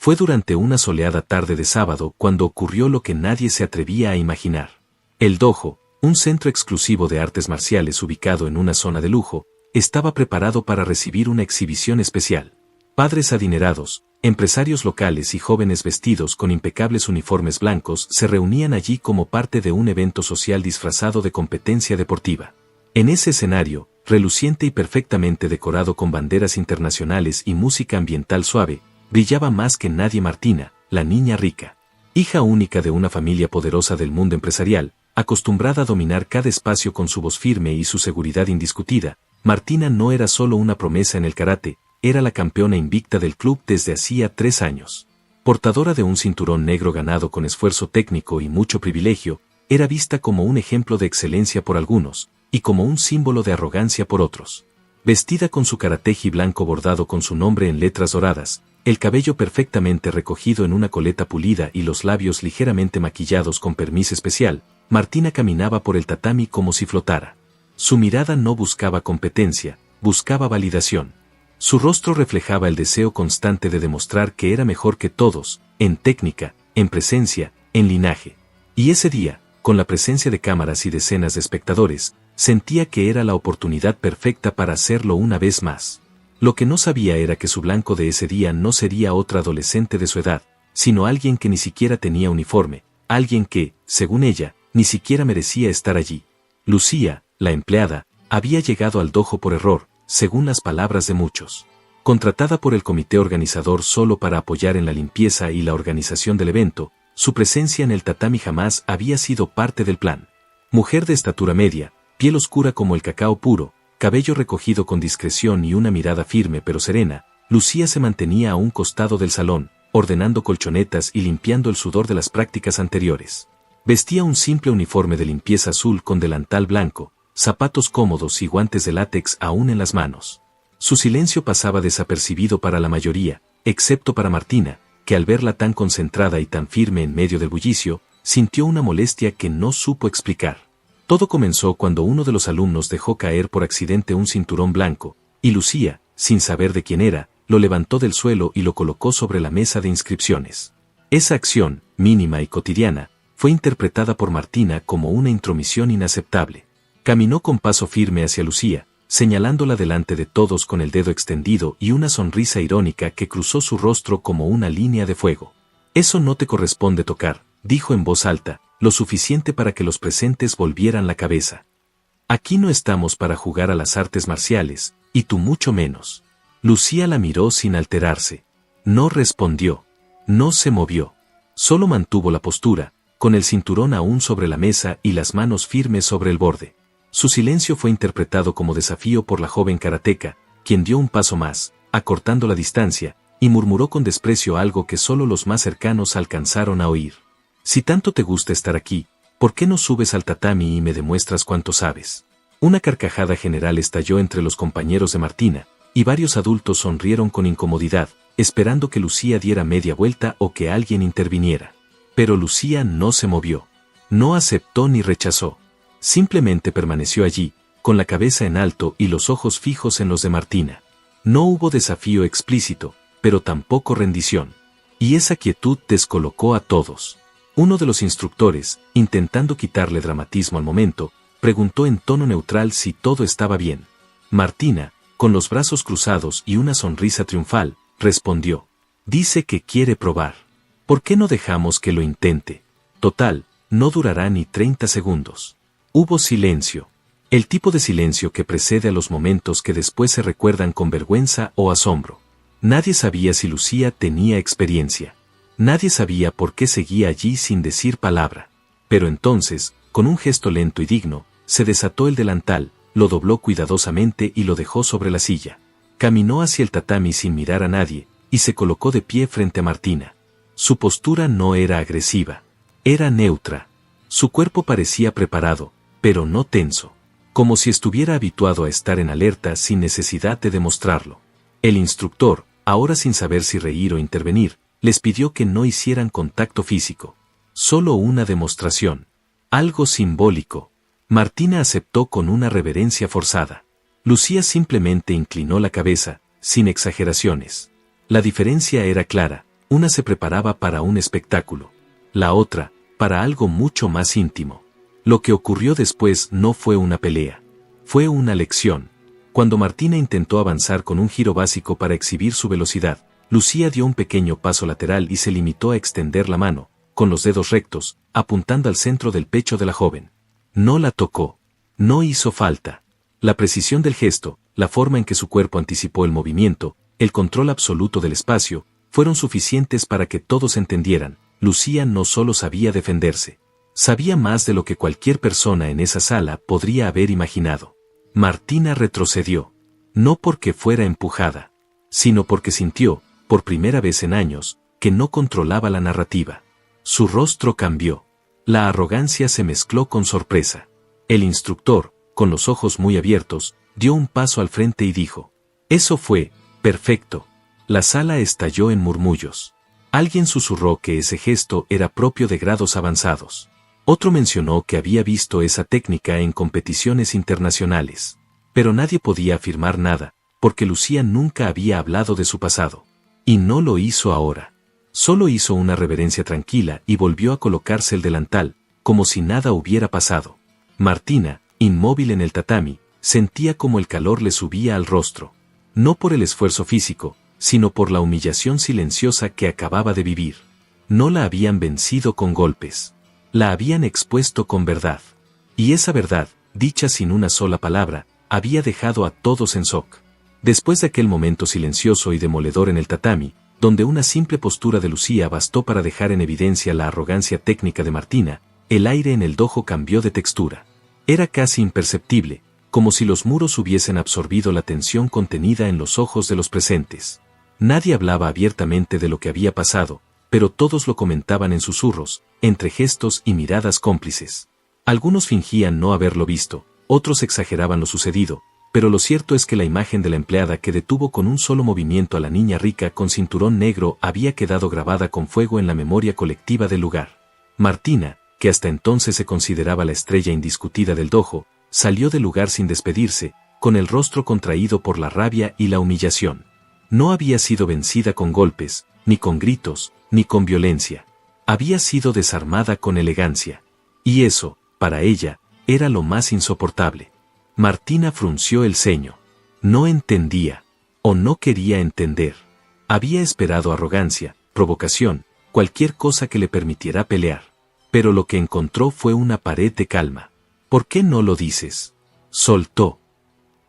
Fue durante una soleada tarde de sábado cuando ocurrió lo que nadie se atrevía a imaginar. El dojo, un centro exclusivo de artes marciales ubicado en una zona de lujo, estaba preparado para recibir una exhibición especial. Padres adinerados, empresarios locales y jóvenes vestidos con impecables uniformes blancos se reunían allí como parte de un evento social disfrazado de competencia deportiva. En ese escenario, reluciente y perfectamente decorado con banderas internacionales y música ambiental suave, brillaba más que nadie Martina, la niña rica. Hija única de una familia poderosa del mundo empresarial, acostumbrada a dominar cada espacio con su voz firme y su seguridad indiscutida, Martina no era solo una promesa en el karate, era la campeona invicta del club desde hacía 3 años. Portadora de un cinturón negro ganado con esfuerzo técnico y mucho privilegio, era vista como un ejemplo de excelencia por algunos, y como un símbolo de arrogancia por otros. Vestida con su karateji blanco bordado con su nombre en letras doradas, el cabello perfectamente recogido en una coleta pulida y los labios ligeramente maquillados con permis especial, Martina caminaba por el tatami como si flotara. Su mirada no buscaba competencia, buscaba validación. Su rostro reflejaba el deseo constante de demostrar que era mejor que todos, en técnica, en presencia, en linaje. Y ese día, con la presencia de cámaras y decenas de espectadores, sentía que era la oportunidad perfecta para hacerlo una vez más. Lo que no sabía era que su blanco de ese día no sería otra adolescente de su edad, sino alguien que ni siquiera tenía uniforme, alguien que, según ella, ni siquiera merecía estar allí. Lucía, la empleada, había llegado al dojo por error, según las palabras de muchos. Contratada por el comité organizador solo para apoyar en la limpieza y la organización del evento, su presencia en el tatami jamás había sido parte del plan. Mujer de estatura media, piel oscura como el cacao puro, cabello recogido con discreción y una mirada firme pero serena, Lucía se mantenía a un costado del salón, ordenando colchonetas y limpiando el sudor de las prácticas anteriores. Vestía un simple uniforme de limpieza azul con delantal blanco, zapatos cómodos y guantes de látex aún en las manos. Su silencio pasaba desapercibido para la mayoría, excepto para Martina, que al verla tan concentrada y tan firme en medio del bullicio, sintió una molestia que no supo explicar. Todo comenzó cuando uno de los alumnos dejó caer por accidente un cinturón blanco, y Lucía, sin saber de quién era, lo levantó del suelo y lo colocó sobre la mesa de inscripciones. Esa acción, mínima y cotidiana, fue interpretada por Martina como una intromisión inaceptable. Caminó con paso firme hacia Lucía, señalándola delante de todos con el dedo extendido y una sonrisa irónica que cruzó su rostro como una línea de fuego. «Eso no te corresponde tocar», dijo en voz alta, lo suficiente para que los presentes volvieran la cabeza. «Aquí no estamos para jugar a las artes marciales, y tú mucho menos». Lucía la miró sin alterarse. No respondió. No se movió. Solo mantuvo la postura, con el cinturón aún sobre la mesa y las manos firmes sobre el borde. Su silencio fue interpretado como desafío por la joven karateca, quien dio un paso más, acortando la distancia, y murmuró con desprecio algo que solo los más cercanos alcanzaron a oír. «Si tanto te gusta estar aquí, ¿por qué no subes al tatami y me demuestras cuánto sabes?». Una carcajada general estalló entre los compañeros de Martina, y varios adultos sonrieron con incomodidad, esperando que Lucía diera media vuelta o que alguien interviniera. Pero Lucía no se movió. No aceptó ni rechazó. Simplemente permaneció allí, con la cabeza en alto y los ojos fijos en los de Martina. No hubo desafío explícito, pero tampoco rendición. Y esa quietud descolocó a todos. Uno de los instructores, intentando quitarle dramatismo al momento, preguntó en tono neutral si todo estaba bien. Martina, con los brazos cruzados y una sonrisa triunfal, respondió: «Dice que quiere probar. ¿Por qué no dejamos que lo intente? Total, no durará ni 30 segundos». Hubo silencio. El tipo de silencio que precede a los momentos que después se recuerdan con vergüenza o asombro. Nadie sabía si Lucía tenía experiencia. Nadie sabía por qué seguía allí sin decir palabra. Pero entonces, con un gesto lento y digno, se desató el delantal, lo dobló cuidadosamente y lo dejó sobre la silla. Caminó hacia el tatami sin mirar a nadie, y se colocó de pie frente a Martina. Su postura no era agresiva. Era neutra. Su cuerpo parecía preparado, pero no tenso. Como si estuviera habituado a estar en alerta sin necesidad de demostrarlo. El instructor, ahora sin saber si reír o intervenir, les pidió que no hicieran contacto físico. Solo una demostración. Algo simbólico. Martina aceptó con una reverencia forzada. Lucía simplemente inclinó la cabeza, sin exageraciones. La diferencia era clara, Una se preparaba para un espectáculo. La otra, para algo mucho más íntimo. Lo que ocurrió después no fue una pelea. Fue una lección. Cuando Martina intentó avanzar con un giro básico para exhibir su velocidad, Lucía dio un pequeño paso lateral y se limitó a extender la mano, con los dedos rectos, apuntando al centro del pecho de la joven. No la tocó. No hizo falta. La precisión del gesto, la forma en que su cuerpo anticipó el movimiento, el control absoluto del espacio, fueron suficientes para que todos entendieran. Lucía no solo sabía defenderse. Sabía más de lo que cualquier persona en esa sala podría haber imaginado. Martina retrocedió. No porque fuera empujada, sino porque sintió, por primera vez en años, que no controlaba la narrativa. Su rostro cambió. La arrogancia se mezcló con sorpresa. El instructor, con los ojos muy abiertos, dio un paso al frente y dijo: «Eso fue perfecto». La sala estalló en murmullos. Alguien susurró que ese gesto era propio de grados avanzados. Otro mencionó que había visto esa técnica en competiciones internacionales. Pero nadie podía afirmar nada, porque Lucía nunca había hablado de su pasado. Y no lo hizo ahora. Solo hizo una reverencia tranquila y volvió a colocarse el delantal, como si nada hubiera pasado. Martina, inmóvil en el tatami, sentía como el calor le subía al rostro. No por el esfuerzo físico, sino por la humillación silenciosa que acababa de vivir. No la habían vencido con golpes. La habían expuesto con verdad. Y esa verdad, dicha sin una sola palabra, había dejado a todos en shock. Después de aquel momento silencioso y demoledor en el tatami, donde una simple postura de Lucía bastó para dejar en evidencia la arrogancia técnica de Martina, el aire en el dojo cambió de textura. Era casi imperceptible, como si los muros hubiesen absorbido la tensión contenida en los ojos de los presentes. Nadie hablaba abiertamente de lo que había pasado, pero todos lo comentaban en susurros, entre gestos y miradas cómplices. Algunos fingían no haberlo visto, otros exageraban lo sucedido, pero lo cierto es que la imagen de la empleada que detuvo con un solo movimiento a la niña rica con cinturón negro había quedado grabada con fuego en la memoria colectiva del lugar. Martina, que hasta entonces se consideraba la estrella indiscutida del dojo, salió del lugar sin despedirse, con el rostro contraído por la rabia y la humillación. No había sido vencida con golpes, ni con gritos, ni con violencia. Había sido desarmada con elegancia. Y eso, para ella, era lo más insoportable. Martina frunció el ceño. No entendía, o no quería entender. Había esperado arrogancia, provocación, cualquier cosa que le permitiera pelear. Pero lo que encontró fue una pared de calma. ¿Por qué no lo dices? Soltó.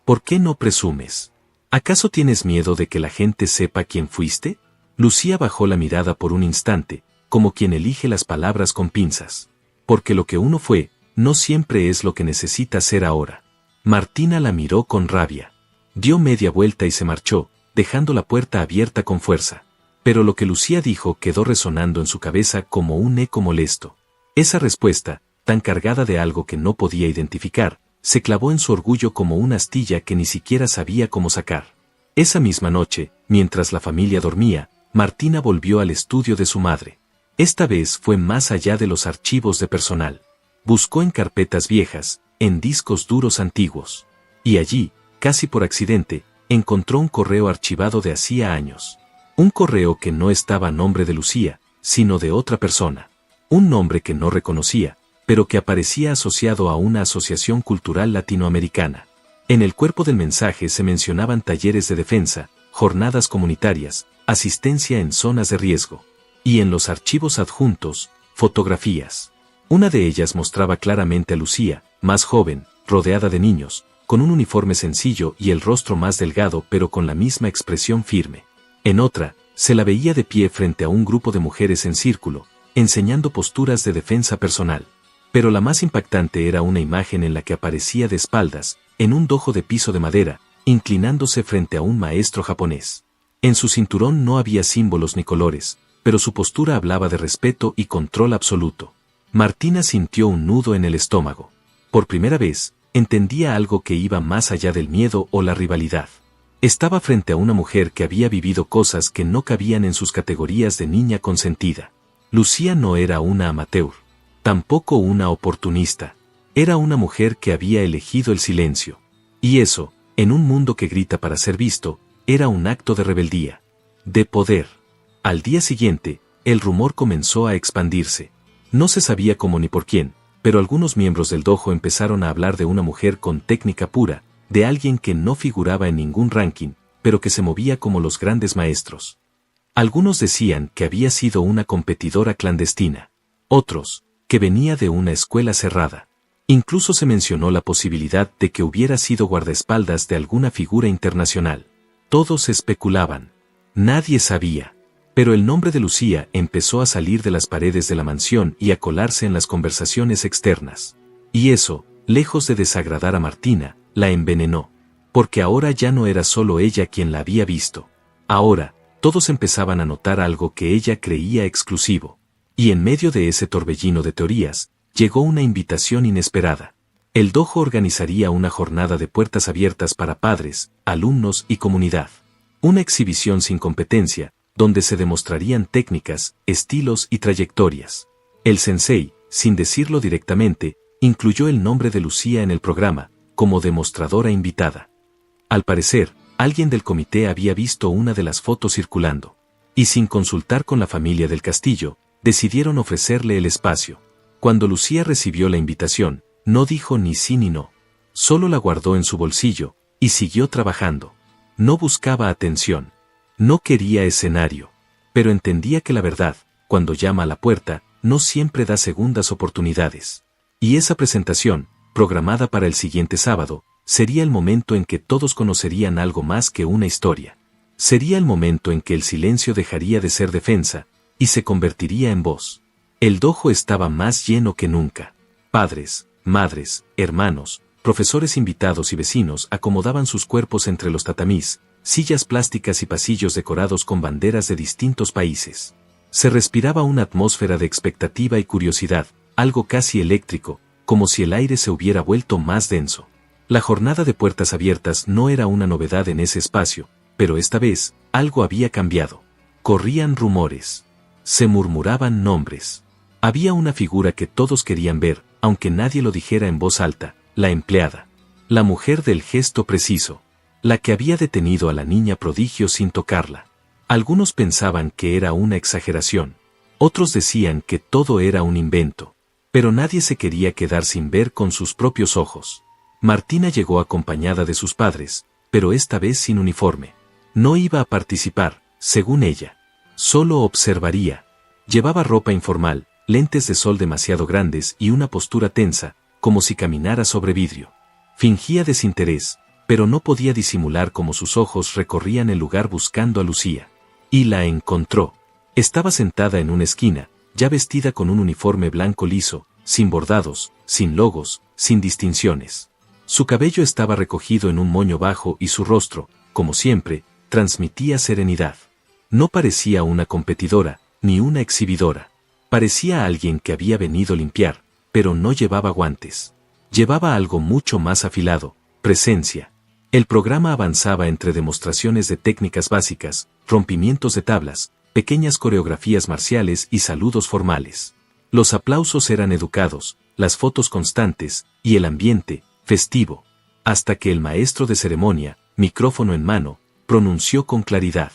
¿Por qué no presumes? ¿Acaso tienes miedo de que la gente sepa quién fuiste? Lucía bajó la mirada por un instante, como quien elige las palabras con pinzas. Porque lo que uno fue, no siempre es lo que necesita ser ahora. Martina la miró con rabia. Dio media vuelta y se marchó, dejando la puerta abierta con fuerza. Pero lo que Lucía dijo quedó resonando en su cabeza como un eco molesto. Esa respuesta, tan cargada de algo que no podía identificar, se clavó en su orgullo como una astilla que ni siquiera sabía cómo sacar. Esa misma noche, mientras la familia dormía, Martina volvió al estudio de su madre. Esta vez fue más allá de los archivos de personal. Buscó en carpetas viejas, en discos duros antiguos. Y allí, casi por accidente, encontró un correo archivado de hacía años. Un correo que no estaba a nombre de Lucía, sino de otra persona. Un nombre que no reconocía, pero que aparecía asociado a una asociación cultural latinoamericana. En el cuerpo del mensaje se mencionaban talleres de defensa, jornadas comunitarias, asistencia en zonas de riesgo. Y en los archivos adjuntos, fotografías. Una de ellas mostraba claramente a Lucía, más joven, rodeada de niños, con un uniforme sencillo y el rostro más delgado pero con la misma expresión firme. En otra, se la veía de pie frente a un grupo de mujeres en círculo, enseñando posturas de defensa personal. Pero la más impactante era una imagen en la que aparecía de espaldas, en un dojo de piso de madera, inclinándose frente a un maestro japonés. En su cinturón no había símbolos ni colores, pero su postura hablaba de respeto y control absoluto. Martina sintió un nudo en el estómago. Por primera vez, entendía algo que iba más allá del miedo o la rivalidad. Estaba frente a una mujer que había vivido cosas que no cabían en sus categorías de niña consentida. Lucía no era una amateur, tampoco una oportunista. Era una mujer que había elegido el silencio. Y eso, en un mundo que grita para ser visto, era un acto de rebeldía. De poder. Al día siguiente, el rumor comenzó a expandirse. No se sabía cómo ni por quién, pero algunos miembros del dojo empezaron a hablar de una mujer con técnica pura, de alguien que no figuraba en ningún ranking, pero que se movía como los grandes maestros. Algunos decían que había sido una competidora clandestina. Otros, que venía de una escuela cerrada. Incluso se mencionó la posibilidad de que hubiera sido guardaespaldas de alguna figura internacional. Todos especulaban. Nadie sabía. Pero el nombre de Lucía empezó a salir de las paredes de la mansión y a colarse en las conversaciones externas. Y eso, lejos de desagradar a Martina, la envenenó. Porque ahora ya no era solo ella quien la había visto. Ahora, todos empezaban a notar algo que ella creía exclusivo. Y en medio de ese torbellino de teorías, llegó una invitación inesperada. El dojo organizaría una jornada de puertas abiertas para padres, alumnos y comunidad. Una exhibición sin competencia, donde se demostrarían técnicas, estilos y trayectorias. El sensei, sin decirlo directamente, incluyó el nombre de Lucía en el programa, como demostradora invitada. Al parecer, alguien del comité había visto una de las fotos circulando. Y sin consultar con la familia del castillo, decidieron ofrecerle el espacio. Cuando Lucía recibió la invitación, no dijo ni sí ni no. Solo la guardó en su bolsillo, y siguió trabajando. No buscaba atención. No quería escenario. Pero entendía que la verdad, cuando llama a la puerta, no siempre da segundas oportunidades. Y esa presentación, programada para el siguiente sábado, sería el momento en que todos conocerían algo más que una historia. Sería el momento en que el silencio dejaría de ser defensa, y se convertiría en voz. El dojo estaba más lleno que nunca. Padres, madres, hermanos, profesores invitados y vecinos acomodaban sus cuerpos entre los tatamís, sillas plásticas y pasillos decorados con banderas de distintos países. Se respiraba una atmósfera de expectativa y curiosidad, algo casi eléctrico, como si el aire se hubiera vuelto más denso. La jornada de puertas abiertas no era una novedad en ese espacio, pero esta vez, algo había cambiado. Corrían rumores. Se murmuraban nombres. Había una figura que todos querían ver, aunque nadie lo dijera en voz alta, la empleada. La mujer del gesto preciso. La que había detenido a la niña prodigio sin tocarla. Algunos pensaban que era una exageración. Otros decían que todo era un invento. Pero nadie se quería quedar sin ver con sus propios ojos. Martina llegó acompañada de sus padres, pero esta vez sin uniforme. No iba a participar, según ella. Solo observaría. Llevaba ropa informal, lentes de sol demasiado grandes y una postura tensa, como si caminara sobre vidrio. Fingía desinterés, pero no podía disimular cómo sus ojos recorrían el lugar buscando a Lucía. Y la encontró. Estaba sentada en una esquina, ya vestida con un uniforme blanco liso, sin bordados, sin logos, sin distinciones. Su cabello estaba recogido en un moño bajo y su rostro, como siempre, transmitía serenidad. No parecía una competidora, ni una exhibidora. Parecía alguien que había venido a limpiar, pero no llevaba guantes. Llevaba algo mucho más afilado, presencia. El programa avanzaba entre demostraciones de técnicas básicas, rompimientos de tablas, pequeñas coreografías marciales y saludos formales. Los aplausos eran educados, las fotos constantes, y el ambiente, festivo. Hasta que el maestro de ceremonia, micrófono en mano, pronunció con claridad.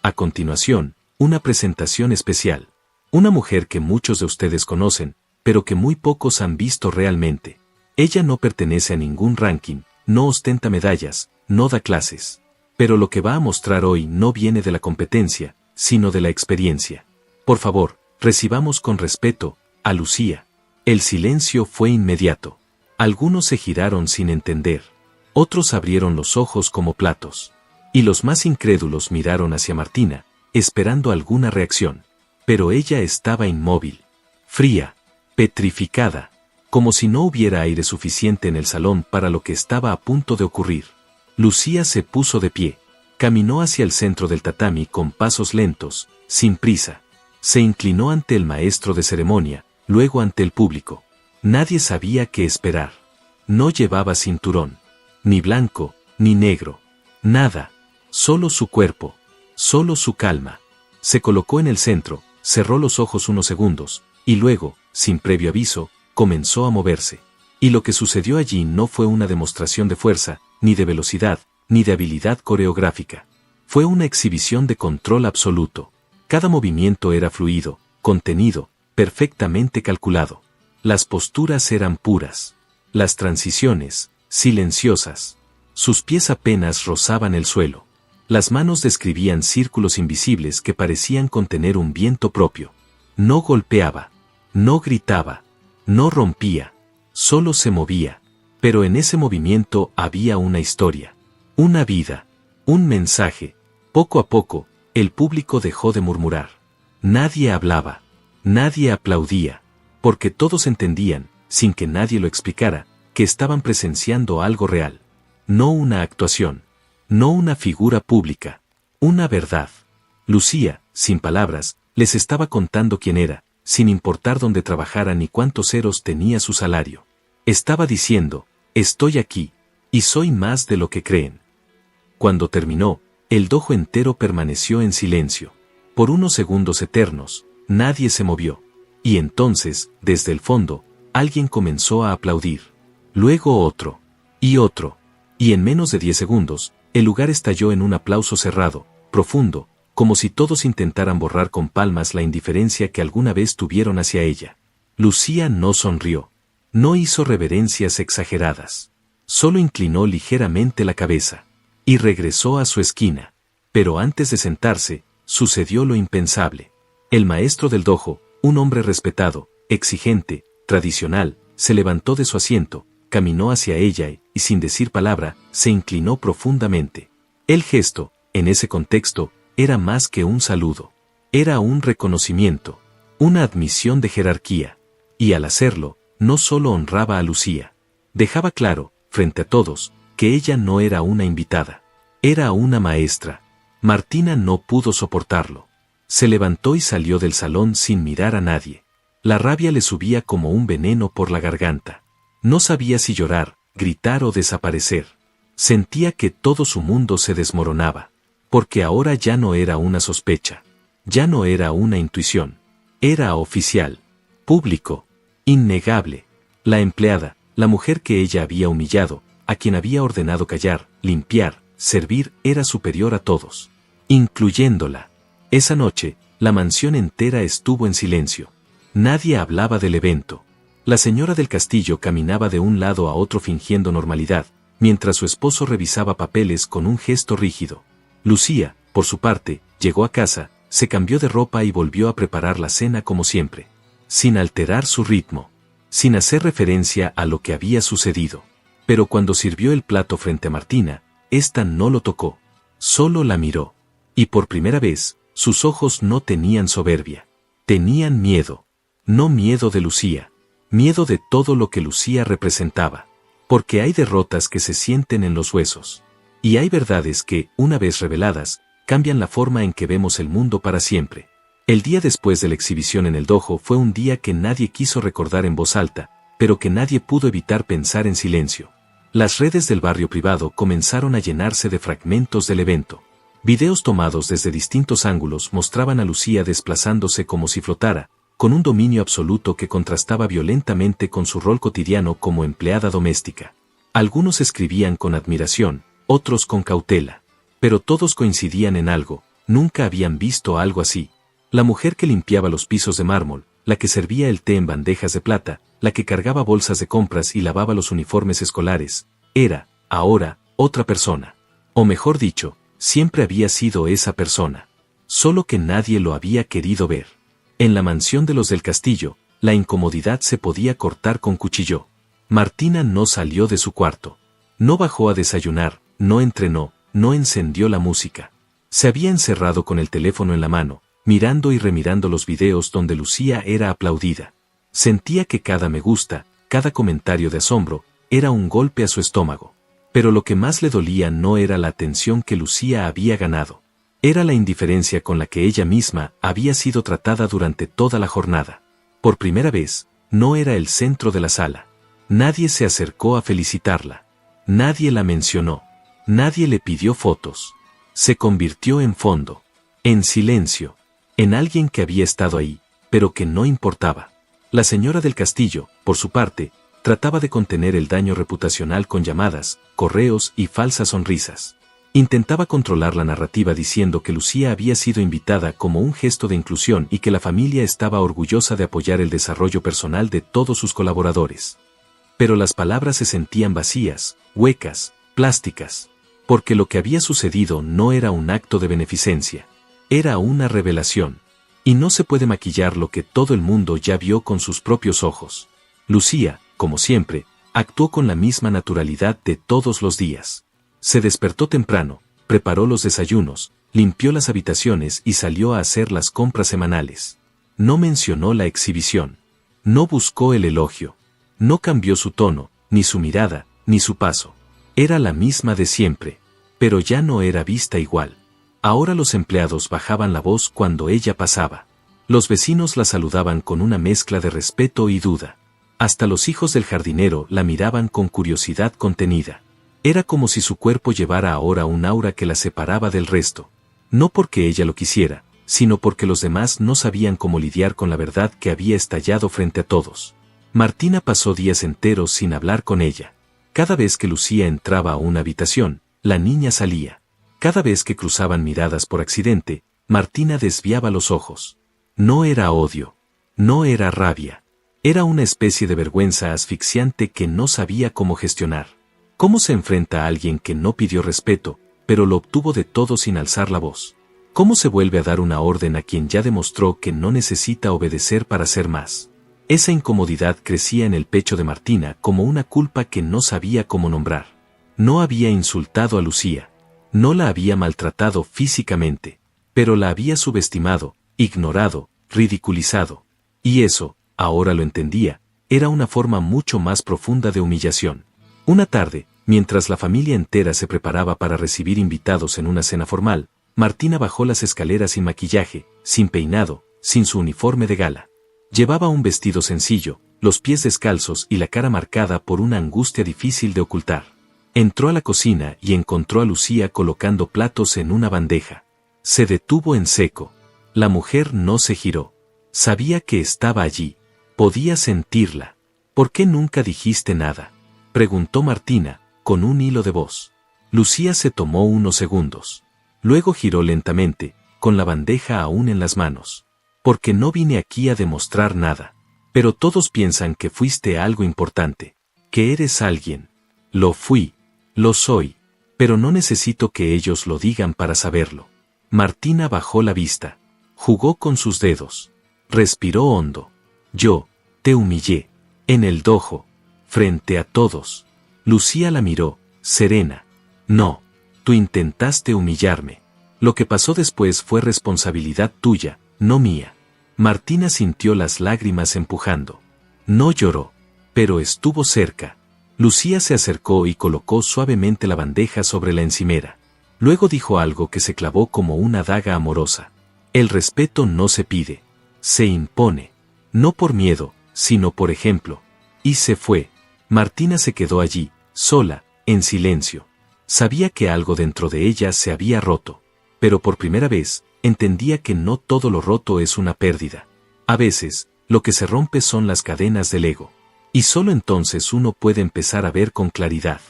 A continuación, una presentación especial. Una mujer que muchos de ustedes conocen, pero que muy pocos han visto realmente. Ella no pertenece a ningún ranking, no ostenta medallas, no da clases. Pero lo que va a mostrar hoy no viene de la competencia, sino de la experiencia. Por favor, recibamos con respeto a Lucía. El silencio fue inmediato. Algunos se giraron sin entender. Otros abrieron los ojos como platos. Y los más incrédulos miraron hacia Martina, esperando alguna reacción. Pero ella estaba inmóvil. Fría. Petrificada. Como si no hubiera aire suficiente en el salón para lo que estaba a punto de ocurrir. Lucía se puso de pie. Caminó hacia el centro del tatami con pasos lentos, sin prisa. Se inclinó ante el maestro de ceremonia, luego ante el público. Nadie sabía qué esperar. No llevaba cinturón. Ni blanco, ni negro. Nada. Solo su cuerpo. Solo su calma. Se colocó en el centro, cerró los ojos unos segundos, y luego, sin previo aviso, comenzó a moverse. Y lo que sucedió allí no fue una demostración de fuerza, ni de velocidad, ni de habilidad coreográfica. Fue una exhibición de control absoluto. Cada movimiento era fluido, contenido, perfectamente calculado. Las posturas eran puras. Las transiciones, silenciosas. Sus pies apenas rozaban el suelo. Las manos describían círculos invisibles que parecían contener un viento propio. No golpeaba, no gritaba, no rompía, solo se movía. Pero en ese movimiento había una historia, una vida, un mensaje. Poco a poco, el público dejó de murmurar. Nadie hablaba, nadie aplaudía, porque todos entendían, sin que nadie lo explicara, que estaban presenciando algo real. No una actuación, no una figura pública, una verdad. Lucía, sin palabras, les estaba contando quién era, sin importar dónde trabajara ni cuántos ceros tenía su salario. Estaba diciendo, estoy aquí, y soy más de lo que creen. Cuando terminó, el dojo entero permaneció en silencio. Por unos segundos eternos, nadie se movió. Y entonces, desde el fondo, alguien comenzó a aplaudir. Luego otro. Y otro. Y en menos de 10 segundos, el lugar estalló en un aplauso cerrado, profundo, como si todos intentaran borrar con palmas la indiferencia que alguna vez tuvieron hacia ella. Lucía no sonrió. No hizo reverencias exageradas. Solo inclinó ligeramente la cabeza. Y regresó a su esquina. Pero antes de sentarse, sucedió lo impensable. El maestro del dojo, un hombre respetado, exigente, tradicional, se levantó de su asiento, caminó hacia ella y, sin decir palabra, se inclinó profundamente. El gesto, en ese contexto, era más que un saludo. Era un reconocimiento, una admisión de jerarquía. Y al hacerlo, no solo honraba a Lucía. Dejaba claro, frente a todos, que ella no era una invitada. Era una maestra. Martina no pudo soportarlo. Se levantó y salió del salón sin mirar a nadie. La rabia le subía como un veneno por la garganta. No sabía si llorar, gritar o desaparecer. Sentía que todo su mundo se desmoronaba. Porque ahora ya no era una sospecha. Ya no era una intuición. Era oficial. Público. Innegable. La empleada, la mujer que ella había humillado, a quien había ordenado callar, limpiar, servir, era superior a todos. Incluyéndola. Esa noche, la mansión entera estuvo en silencio. Nadie hablaba del evento. La señora del castillo caminaba de un lado a otro fingiendo normalidad, mientras su esposo revisaba papeles con un gesto rígido. Lucía, por su parte, llegó a casa, se cambió de ropa y volvió a preparar la cena como siempre. Sin alterar su ritmo. Sin hacer referencia a lo que había sucedido. Pero cuando sirvió el plato frente a Martina, ésta no lo tocó. Solo la miró. Y por primera vez, sus ojos no tenían soberbia. Tenían miedo. No miedo de Lucía. Miedo de todo lo que Lucía representaba. Porque hay derrotas que se sienten en los huesos. Y hay verdades que, una vez reveladas, cambian la forma en que vemos el mundo para siempre. El día después de la exhibición en el dojo fue un día que nadie quiso recordar en voz alta, pero que nadie pudo evitar pensar en silencio. Las redes del barrio privado comenzaron a llenarse de fragmentos del evento. Videos tomados desde distintos ángulos mostraban a Lucía desplazándose como si flotara, con un dominio absoluto que contrastaba violentamente con su rol cotidiano como empleada doméstica. Algunos escribían con admiración, otros con cautela. Pero todos coincidían en algo, nunca habían visto algo así. La mujer que limpiaba los pisos de mármol, la que servía el té en bandejas de plata, la que cargaba bolsas de compras y lavaba los uniformes escolares, era, ahora, otra persona. O mejor dicho, siempre había sido esa persona. Solo que nadie lo había querido ver. En la mansión de los del castillo, la incomodidad se podía cortar con cuchillo. Martina no salió de su cuarto. No bajó a desayunar, no entrenó, no encendió la música. Se había encerrado con el teléfono en la mano, mirando y remirando los videos donde Lucía era aplaudida. Sentía que cada me gusta, cada comentario de asombro, era un golpe a su estómago. Pero lo que más le dolía no era la atención que Lucía había ganado. Era la indiferencia con la que ella misma había sido tratada durante toda la jornada. Por primera vez, no era el centro de la sala. Nadie se acercó a felicitarla. Nadie la mencionó. Nadie le pidió fotos. Se convirtió en fondo. En silencio. En alguien que había estado ahí, pero que no importaba. La señora del castillo, por su parte, trataba de contener el daño reputacional con llamadas, correos y falsas sonrisas. Intentaba controlar la narrativa diciendo que Lucía había sido invitada como un gesto de inclusión y que la familia estaba orgullosa de apoyar el desarrollo personal de todos sus colaboradores. Pero las palabras se sentían vacías, huecas, plásticas, porque lo que había sucedido no era un acto de beneficencia, era una revelación. Y no se puede maquillar lo que todo el mundo ya vio con sus propios ojos. Lucía, como siempre, actuó con la misma naturalidad de todos los días. Se despertó temprano, preparó los desayunos, limpió las habitaciones y salió a hacer las compras semanales. No mencionó la exhibición. No buscó el elogio. No cambió su tono, ni su mirada, ni su paso. Era la misma de siempre, pero ya no era vista igual. Ahora los empleados bajaban la voz cuando ella pasaba. Los vecinos la saludaban con una mezcla de respeto y duda. Hasta los hijos del jardinero la miraban con curiosidad contenida. Era como si su cuerpo llevara ahora un aura que la separaba del resto. No porque ella lo quisiera, sino porque los demás no sabían cómo lidiar con la verdad que había estallado frente a todos. Martina pasó días enteros sin hablar con ella. Cada vez que Lucía entraba a una habitación, la niña salía. Cada vez que cruzaban miradas por accidente, Martina desviaba los ojos. No era odio. No era rabia. Era una especie de vergüenza asfixiante que no sabía cómo gestionar. ¿Cómo se enfrenta a alguien que no pidió respeto, pero lo obtuvo de todo sin alzar la voz? ¿Cómo se vuelve a dar una orden a quien ya demostró que no necesita obedecer para ser más? Esa incomodidad crecía en el pecho de Martina como una culpa que no sabía cómo nombrar. No había insultado a Lucía. No la había maltratado físicamente, pero la había subestimado, ignorado, ridiculizado. Y eso, ahora lo entendía, era una forma mucho más profunda de humillación. Una tarde, mientras la familia entera se preparaba para recibir invitados en una cena formal, Martina bajó las escaleras sin maquillaje, sin peinado, sin su uniforme de gala. Llevaba un vestido sencillo, los pies descalzos y la cara marcada por una angustia difícil de ocultar. Entró a la cocina y encontró a Lucía colocando platos en una bandeja. Se detuvo en seco. La mujer no se giró. Sabía que estaba allí. Podía sentirla. ¿Por qué nunca dijiste nada?, preguntó Martina, con un hilo de voz. Lucía se tomó unos segundos. Luego giró lentamente, con la bandeja aún en las manos. Porque no vine aquí a demostrar nada. Pero todos piensan que fuiste algo importante. Que eres alguien. Lo fui. Lo soy. Pero no necesito que ellos lo digan para saberlo. Martina bajó la vista. Jugó con sus dedos. Respiró hondo. Yo te humillé. En el dojo. Frente a todos. Lucía la miró, serena. No. Tú intentaste humillarme. Lo que pasó después fue responsabilidad tuya, no mía. Martina sintió las lágrimas empujando. No lloró, pero estuvo cerca. Lucía se acercó y colocó suavemente la bandeja sobre la encimera. Luego dijo algo que se clavó como una daga amorosa. El respeto no se pide, se impone. No por miedo, sino por ejemplo. Y se fue. Martina se quedó allí, sola, en silencio. Sabía que algo dentro de ella se había roto. Pero por primera vez, entendía que no todo lo roto es una pérdida. A veces, lo que se rompe son las cadenas del ego. Y solo entonces uno puede empezar a ver con claridad.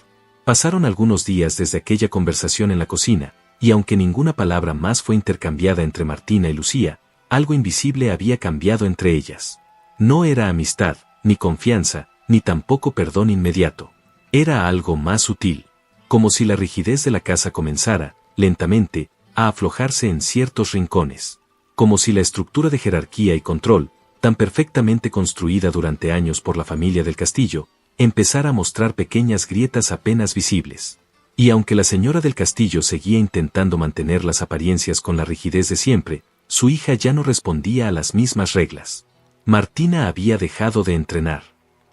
Pasaron algunos días desde aquella conversación en la cocina, y aunque ninguna palabra más fue intercambiada entre Martina y Lucía, algo invisible había cambiado entre ellas. No era amistad, ni confianza, ni tampoco perdón inmediato. Era algo más sutil. Como si la rigidez de la casa comenzara, lentamente, a aflojarse en ciertos rincones. Como si la estructura de jerarquía y control, tan perfectamente construida durante años por la familia del castillo, empezara a mostrar pequeñas grietas apenas visibles. Y aunque la señora del castillo seguía intentando mantener las apariencias con la rigidez de siempre, su hija ya no respondía a las mismas reglas. Martina había dejado de entrenar.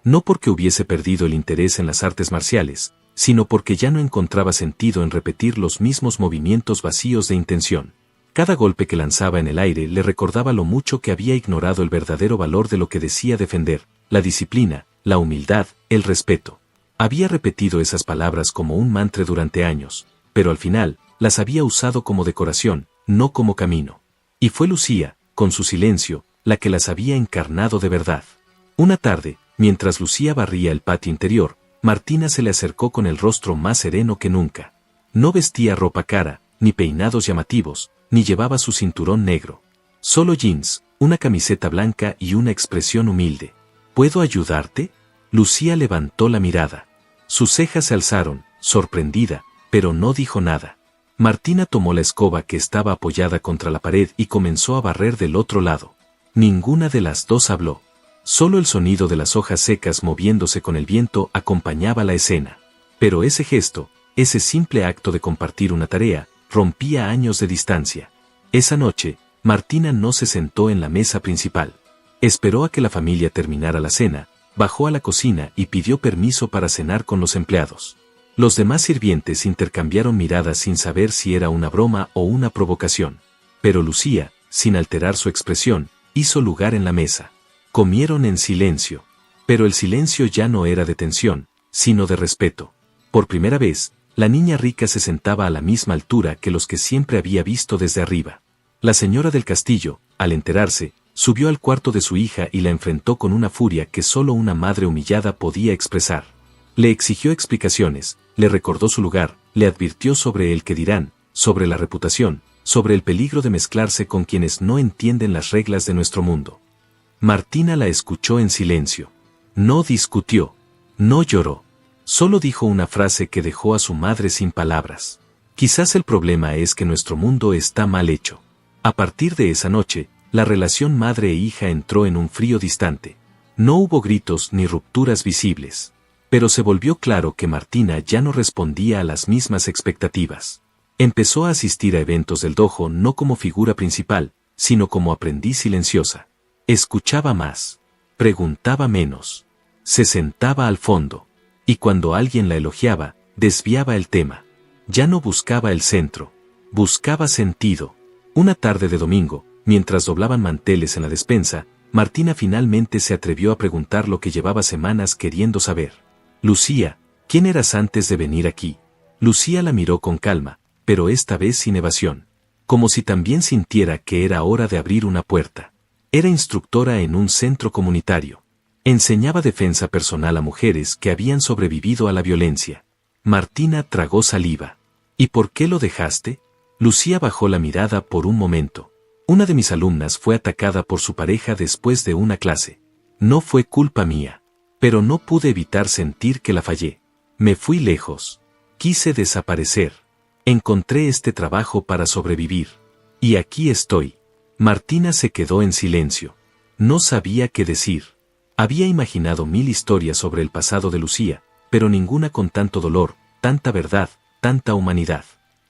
No porque hubiese perdido el interés en las artes marciales, sino porque ya no encontraba sentido en repetir los mismos movimientos vacíos de intención. Cada golpe que lanzaba en el aire le recordaba lo mucho que había ignorado el verdadero valor de lo que decía defender, la disciplina, la humildad, el respeto. Había repetido esas palabras como un mantra durante años, pero al final, las había usado como decoración, no como camino. Y fue Lucía, con su silencio, la que las había encarnado de verdad. Una tarde, mientras Lucía barría el patio interior, Martina se le acercó con el rostro más sereno que nunca. No vestía ropa cara, ni peinados llamativos, ni llevaba su cinturón negro. Solo jeans, una camiseta blanca y una expresión humilde. ¿Puedo ayudarte? Lucía levantó la mirada. Sus cejas se alzaron, sorprendida, pero no dijo nada. Martina tomó la escoba que estaba apoyada contra la pared y comenzó a barrer del otro lado. Ninguna de las dos habló. Solo el sonido de las hojas secas moviéndose con el viento acompañaba la escena. Pero ese gesto, ese simple acto de compartir una tarea, rompía años de distancia. Esa noche, Martina no se sentó en la mesa principal. Esperó a que la familia terminara la cena, bajó a la cocina y pidió permiso para cenar con los empleados. Los demás sirvientes intercambiaron miradas sin saber si era una broma o una provocación. Pero Lucía, sin alterar su expresión, hizo lugar en la mesa. Comieron en silencio. Pero el silencio ya no era de tensión, sino de respeto. Por primera vez, la niña rica se sentaba a la misma altura que los que siempre había visto desde arriba. La señora del castillo, al enterarse, subió al cuarto de su hija y la enfrentó con una furia que solo una madre humillada podía expresar. Le exigió explicaciones, le recordó su lugar, le advirtió sobre el que dirán, sobre la reputación, sobre el peligro de mezclarse con quienes no entienden las reglas de nuestro mundo. Martina la escuchó en silencio. No discutió, no lloró. Solo dijo una frase que dejó a su madre sin palabras. Quizás el problema es que nuestro mundo está mal hecho. A partir de esa noche, la relación madre e hija entró en un frío distante. No hubo gritos ni rupturas visibles. Pero se volvió claro que Martina ya no respondía a las mismas expectativas. Empezó a asistir a eventos del dojo no como figura principal, sino como aprendiz silenciosa. Escuchaba más. Preguntaba menos. Se sentaba al fondo. Y cuando alguien la elogiaba, desviaba el tema. Ya no buscaba el centro. Buscaba sentido. Una tarde de domingo, mientras doblaban manteles en la despensa, Martina finalmente se atrevió a preguntar lo que llevaba semanas queriendo saber. Lucía, ¿quién eras antes de venir aquí? Lucía la miró con calma, pero esta vez sin evasión. Como si también sintiera que era hora de abrir una puerta. Era instructora en un centro comunitario. Enseñaba defensa personal a mujeres que habían sobrevivido a la violencia. Martina tragó saliva. ¿Y por qué lo dejaste? Lucía bajó la mirada por un momento. Una de mis alumnas fue atacada por su pareja después de una clase. No fue culpa mía. Pero no pude evitar sentir que la fallé. Me fui lejos. Quise desaparecer. Encontré este trabajo para sobrevivir. Y aquí estoy. Martina se quedó en silencio. No sabía qué decir. Había imaginado 1000 historias sobre el pasado de Lucía, pero ninguna con tanto dolor, tanta verdad, tanta humanidad.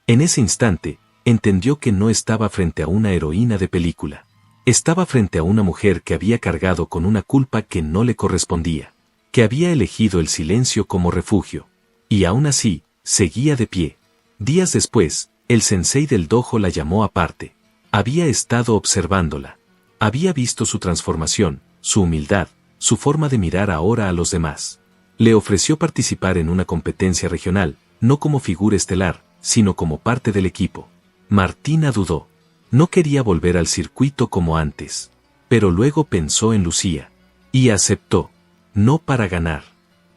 En ese instante, entendió que no estaba frente a una heroína de película. Estaba frente a una mujer que había cargado con una culpa que no le correspondía. Que había elegido el silencio como refugio. Y aún así, seguía de pie. Días después, el sensei del dojo la llamó aparte. Había estado observándola. Había visto su transformación, su humildad, su forma de mirar ahora a los demás. Le ofreció participar en una competencia regional, no como figura estelar, sino como parte del equipo. Martina dudó. No quería volver al circuito como antes. Pero luego pensó en Lucía. Y aceptó. No para ganar.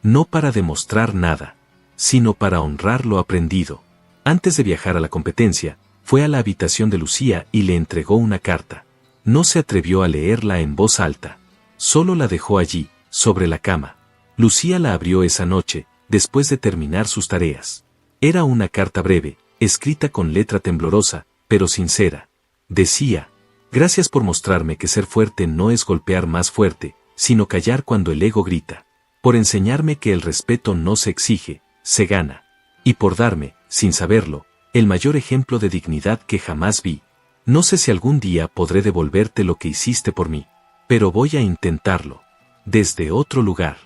No para demostrar nada. Sino para honrar lo aprendido. Antes de viajar a la competencia, fue a la habitación de Lucía y le entregó una carta. No se atrevió a leerla en voz alta. Solo la dejó allí, sobre la cama. Lucía la abrió esa noche, después de terminar sus tareas. Era una carta breve, escrita con letra temblorosa, pero sincera. Decía: gracias por mostrarme que ser fuerte no es golpear más fuerte, sino callar cuando el ego grita. Por enseñarme que el respeto no se exige, se gana. Y por darme, sin saberlo, el mayor ejemplo de dignidad que jamás vi. No sé si algún día podré devolverte lo que hiciste por mí. Pero voy a intentarlo. Desde otro lugar.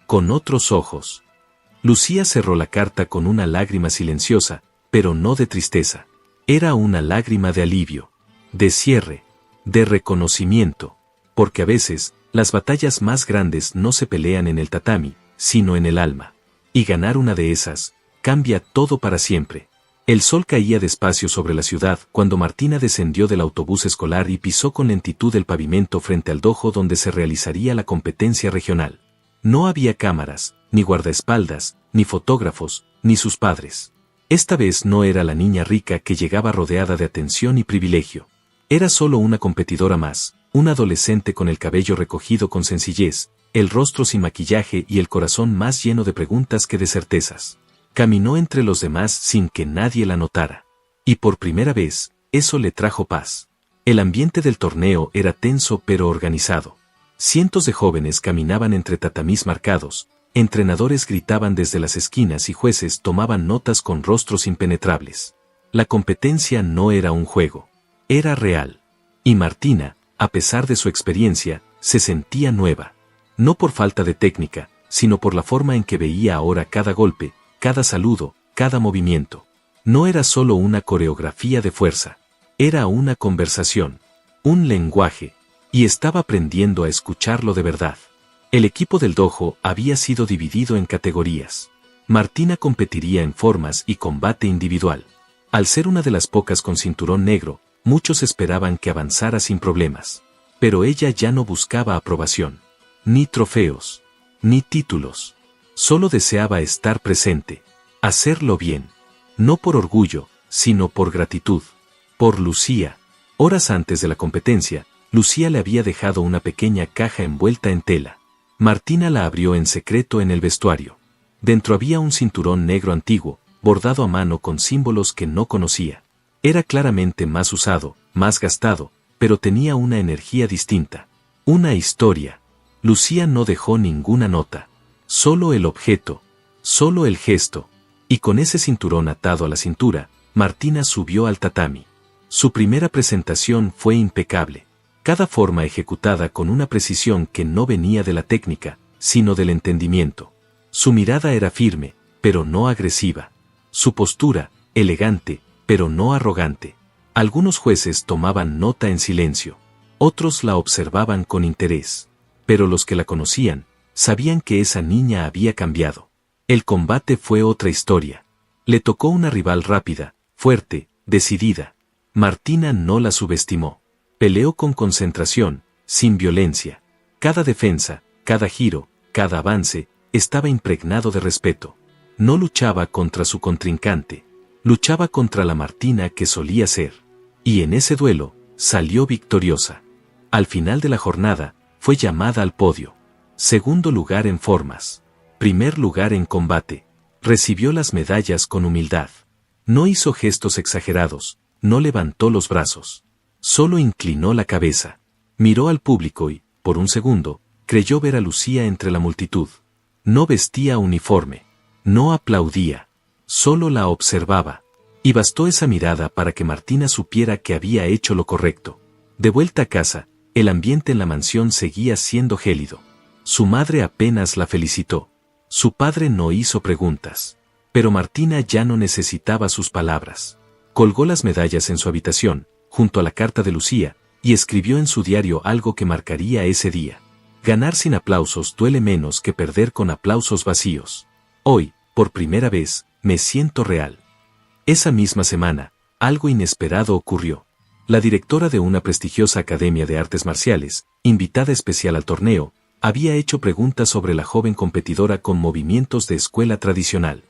Con otros ojos. Lucía cerró la carta con una lágrima silenciosa, pero no de tristeza. Era una lágrima de alivio. De cierre. De reconocimiento. Porque a veces, las batallas más grandes no se pelean en el tatami, sino en el alma. Y ganar una de esas, cambia todo para siempre. El sol caía despacio sobre la ciudad cuando Martina descendió del autobús escolar y pisó con lentitud el pavimento frente al dojo donde se realizaría la competencia regional. No había cámaras, ni guardaespaldas, ni fotógrafos, ni sus padres. Esta vez no era la niña rica que llegaba rodeada de atención y privilegio. Era solo una competidora más, una adolescente con el cabello recogido con sencillez, el rostro sin maquillaje y el corazón más lleno de preguntas que de certezas. Caminó entre los demás sin que nadie la notara. Y por primera vez, eso le trajo paz. El ambiente del torneo era tenso pero organizado. Cientos de jóvenes caminaban entre tatamís marcados, entrenadores gritaban desde las esquinas y jueces tomaban notas con rostros impenetrables. La competencia no era un juego. Era real. Y Martina, a pesar de su experiencia, se sentía nueva. No por falta de técnica, sino por la forma en que veía ahora cada golpe, cada saludo, cada movimiento. No era solo una coreografía de fuerza. Era una conversación. Un lenguaje. Y estaba aprendiendo a escucharlo de verdad. El equipo del dojo había sido dividido en categorías. Martina competiría en formas y combate individual. Al ser una de las pocas con cinturón negro, muchos esperaban que avanzara sin problemas. Pero ella ya no buscaba aprobación. Ni trofeos. Ni títulos. Solo deseaba estar presente. Hacerlo bien. No por orgullo, sino por gratitud. Por Lucía. Horas antes de la competencia, Lucía le había dejado una pequeña caja envuelta en tela. Martina la abrió en secreto en el vestuario. Dentro había un cinturón negro antiguo, bordado a mano con símbolos que no conocía. Era claramente más usado, más gastado, pero tenía una energía distinta. Una historia. Lucía no dejó ninguna nota. Solo el objeto. Solo el gesto. Y con ese cinturón atado a la cintura, Martina subió al tatami. Su primera presentación fue impecable. Cada forma ejecutada con una precisión que no venía de la técnica, sino del entendimiento. Su mirada era firme, pero no agresiva. Su postura, elegante, pero no arrogante. Algunos jueces tomaban nota en silencio. Otros la observaban con interés. Pero los que la conocían, sabían que esa niña había cambiado. El combate fue otra historia. Le tocó una rival rápida, fuerte, decidida. Martina no la subestimó. Peleó con concentración, sin violencia. Cada defensa, cada giro, cada avance, estaba impregnado de respeto. No luchaba contra su contrincante. Luchaba contra la Martina que solía ser. Y en ese duelo, salió victoriosa. Al final de la jornada, fue llamada al podio. Segundo lugar en formas. Primer lugar en combate. Recibió las medallas con humildad. No hizo gestos exagerados, no levantó los brazos. Solo inclinó la cabeza. Miró al público y, por un segundo, creyó ver a Lucía entre la multitud. No vestía uniforme. No aplaudía. Solo la observaba. Y bastó esa mirada para que Martina supiera que había hecho lo correcto. De vuelta a casa, el ambiente en la mansión seguía siendo gélido. Su madre apenas la felicitó. Su padre no hizo preguntas. Pero Martina ya no necesitaba sus palabras. Colgó las medallas en su habitación, junto a la carta de Lucía, y escribió en su diario algo que marcaría ese día. Ganar sin aplausos duele menos que perder con aplausos vacíos. Hoy, por primera vez, me siento real. Esa misma semana, algo inesperado ocurrió. La directora de una prestigiosa academia de artes marciales, invitada especial al torneo, había hecho preguntas sobre la joven competidora con movimientos de escuela tradicional.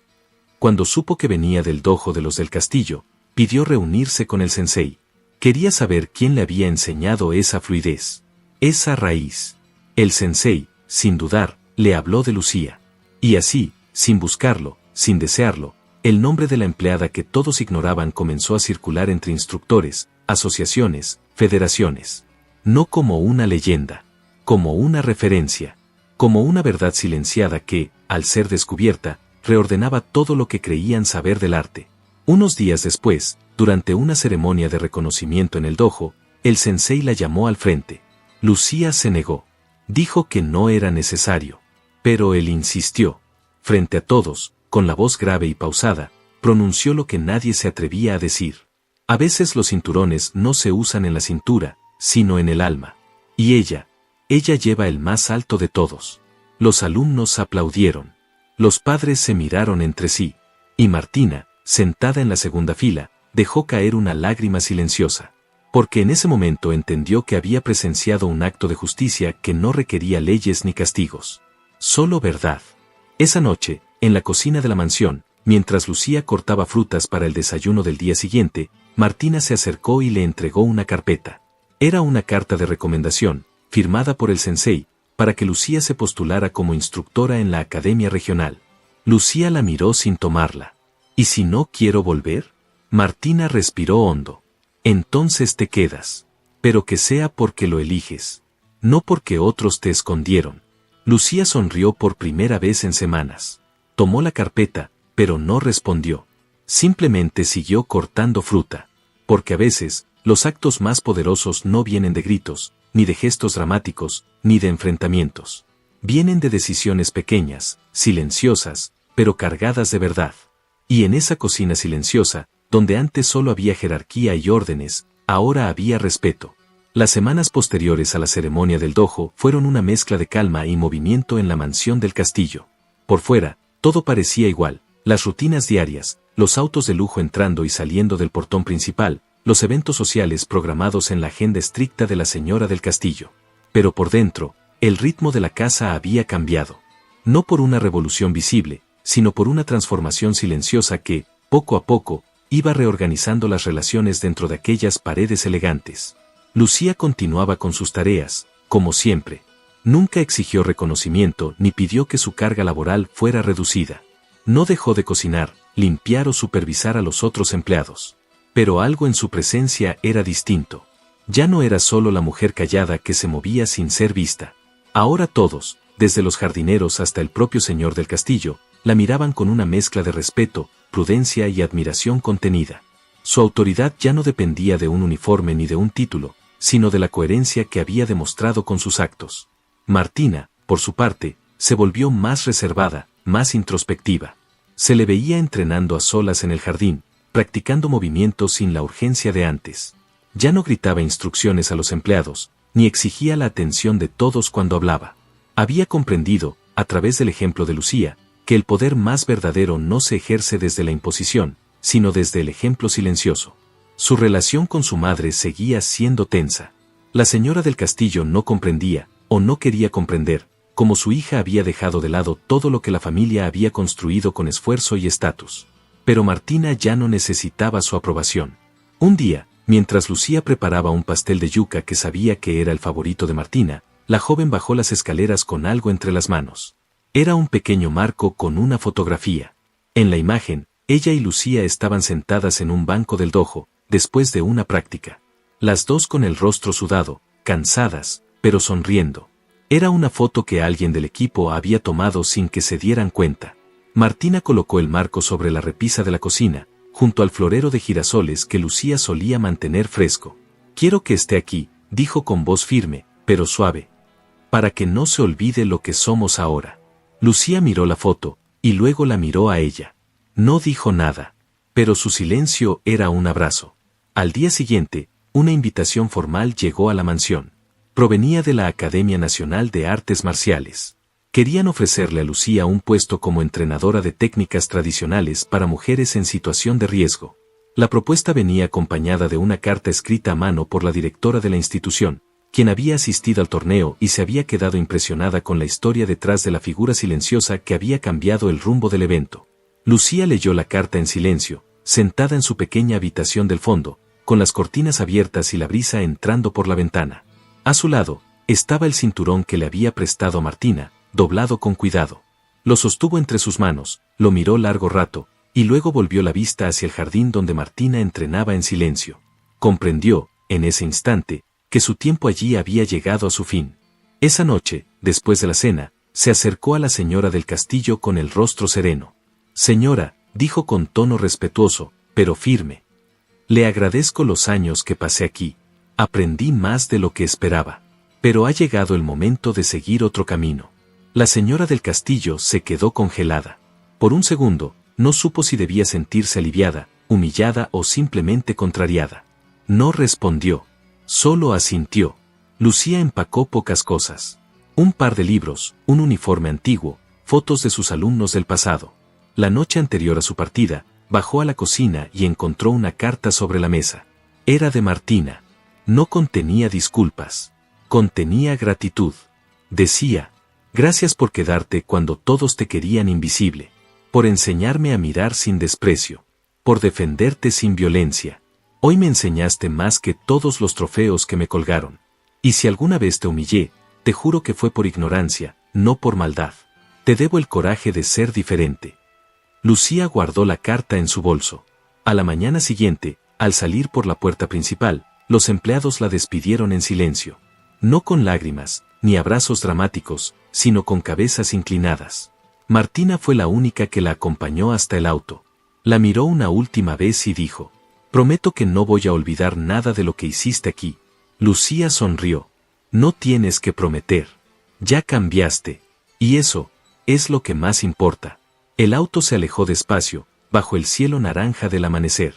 Cuando supo que venía del dojo de los del castillo, pidió reunirse con el sensei. Quería saber quién le había enseñado esa fluidez, esa raíz. El sensei, sin dudar, le habló de Lucía. Y así, sin buscarlo, sin desearlo, el nombre de la empleada que todos ignoraban comenzó a circular entre instructores, asociaciones, federaciones. No como una leyenda, como una referencia, como una verdad silenciada que, al ser descubierta, reordenaba todo lo que creían saber del arte. Unos días después, durante una ceremonia de reconocimiento en el dojo, el sensei la llamó al frente. Lucía se negó. Dijo que no era necesario. Pero él insistió. Frente a todos, con la voz grave y pausada, pronunció lo que nadie se atrevía a decir. A veces los cinturones no se usan en la cintura, sino en el alma. Y ella lleva el más alto de todos. Los alumnos aplaudieron. Los padres se miraron entre sí. Y Martina, sentada en la segunda fila, dejó caer una lágrima silenciosa. Porque en ese momento entendió que había presenciado un acto de justicia que no requería leyes ni castigos. Solo verdad. Esa noche, en la cocina de la mansión, Mientras Lucía cortaba frutas para el desayuno del día siguiente, Martina se acercó y le entregó una carpeta. Era una carta de recomendación, firmada por el sensei, para que Lucía se postulara como instructora en la academia regional. Lucía la miró sin tomarla. ¿Y si no quiero volver? Martina respiró hondo. Entonces te quedas. Pero que sea porque lo eliges. No porque otros te escondieron. Lucía sonrió por primera vez en semanas. Tomó la carpeta, pero no respondió. Simplemente siguió cortando fruta. Porque a veces, los actos más poderosos no vienen de gritos, ni de gestos dramáticos, ni de enfrentamientos. Vienen de decisiones pequeñas, silenciosas, pero cargadas de verdad. Y en esa cocina silenciosa, donde antes solo había jerarquía y órdenes, ahora había respeto. Las semanas posteriores a la ceremonia del dojo fueron una mezcla de calma y movimiento en la mansión del castillo. Por fuera, todo parecía igual, las rutinas diarias, los autos de lujo entrando y saliendo del portón principal, los eventos sociales programados en la agenda estricta de la señora del castillo. Pero por dentro, el ritmo de la casa había cambiado. No por una revolución visible, sino por una transformación silenciosa que, poco a poco, iba reorganizando las relaciones dentro de aquellas paredes elegantes. Lucía continuaba con sus tareas, como siempre. Nunca exigió reconocimiento ni pidió que su carga laboral fuera reducida. No dejó de cocinar, limpiar o supervisar a los otros empleados. Pero algo en su presencia era distinto. Ya no era solo la mujer callada que se movía sin ser vista. Ahora todos, desde los jardineros hasta el propio señor del castillo, la miraban con una mezcla de respeto, prudencia y admiración contenida. Su autoridad ya no dependía de un uniforme ni de un título, sino de la coherencia que había demostrado con sus actos. Martina, por su parte, se volvió más reservada, más introspectiva. Se le veía entrenando a solas en el jardín, practicando movimientos sin la urgencia de antes. Ya no gritaba instrucciones a los empleados, ni exigía la atención de todos cuando hablaba. Había comprendido, a través del ejemplo de Lucía, que el poder más verdadero no se ejerce desde la imposición, sino desde el ejemplo silencioso. Su relación con su madre seguía siendo tensa. La señora del castillo no comprendía, o no quería comprender, cómo su hija había dejado de lado todo lo que la familia había construido con esfuerzo y estatus. Pero Martina ya no necesitaba su aprobación. Un día, mientras Lucía preparaba un pastel de yuca que sabía que era el favorito de Martina, la joven bajó las escaleras con algo entre las manos. Era un pequeño marco con una fotografía. En la imagen, ella y Lucía estaban sentadas en un banco del dojo, después de una práctica. Las dos con el rostro sudado, cansadas, pero sonriendo. Era una foto que alguien del equipo había tomado sin que se dieran cuenta. Martina colocó el marco sobre la repisa de la cocina, junto al florero de girasoles que Lucía solía mantener fresco. «Quiero que esté aquí», dijo con voz firme, pero suave. «Para que no se olvide lo que somos ahora». Lucía miró la foto, y luego la miró a ella. No dijo nada, pero su silencio era un abrazo. Al día siguiente, una invitación formal llegó a la mansión. Provenía de la Academia Nacional de Artes Marciales. Querían ofrecerle a Lucía un puesto como entrenadora de técnicas tradicionales para mujeres en situación de riesgo. La propuesta venía acompañada de una carta escrita a mano por la directora de la institución, quien había asistido al torneo y se había quedado impresionada con la historia detrás de la figura silenciosa que había cambiado el rumbo del evento. Lucía leyó la carta en silencio, sentada en su pequeña habitación del fondo, con las cortinas abiertas y la brisa entrando por la ventana. A su lado, estaba el cinturón que le había prestado a Martina, doblado con cuidado. Lo sostuvo entre sus manos, lo miró largo rato, y luego volvió la vista hacia el jardín donde Martina entrenaba en silencio. Comprendió, en ese instante, que su tiempo allí había llegado a su fin. Esa noche, después de la cena, se acercó a la señora del castillo con el rostro sereno. «Señora», dijo con tono respetuoso, pero firme. «Le agradezco los años que pasé aquí. Aprendí más de lo que esperaba. Pero ha llegado el momento de seguir otro camino». La señora del castillo se quedó congelada. Por un segundo, no supo si debía sentirse aliviada, humillada o simplemente contrariada. No respondió. Solo asintió. Lucía empacó pocas cosas. Un par de libros, un uniforme antiguo, fotos de sus alumnos del pasado. La noche anterior a su partida, bajó a la cocina y encontró una carta sobre la mesa. Era de Martina. No contenía disculpas. Contenía gratitud. Decía: «Gracias por quedarte cuando todos te querían invisible. por enseñarme a mirar sin desprecio, por defenderte sin violencia. Hoy me enseñaste más que todos los trofeos que me colgaron. Y si alguna vez te humillé, te juro que fue por ignorancia, no por maldad. Te debo el coraje de ser diferente. Lucía guardó la carta en su bolso. A la mañana siguiente, al salir por la puerta principal, los empleados la despidieron en silencio. No con lágrimas, ni abrazos dramáticos, sino con cabezas inclinadas. Martina fue la única que la acompañó hasta el auto. La miró una última vez y dijo: prometo que no voy a olvidar nada de lo que hiciste aquí. Lucía sonrió. No tienes que prometer. Ya cambiaste. Y eso es lo que más importa. El auto se alejó despacio, bajo el cielo naranja del amanecer.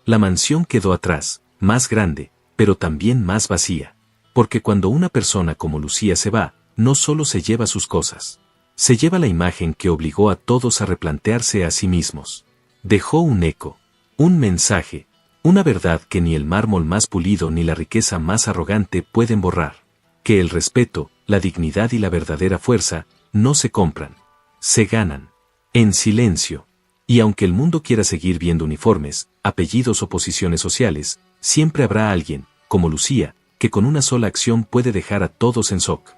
La mansión quedó atrás, más grande, pero también más vacía. Porque cuando una persona como Lucía se va, no solo se lleva sus cosas. Se lleva la imagen que obligó a todos a replantearse a sí mismos. Dejó un eco, un mensaje, una verdad que ni el mármol más pulido ni la riqueza más arrogante pueden borrar. Que el respeto, la dignidad y la verdadera fuerza, no se compran. Se ganan. En silencio. Y aunque el mundo quiera seguir viendo uniformes, apellidos o posiciones sociales, siempre habrá alguien, como Lucía, que con una sola acción puede dejar a todos en shock.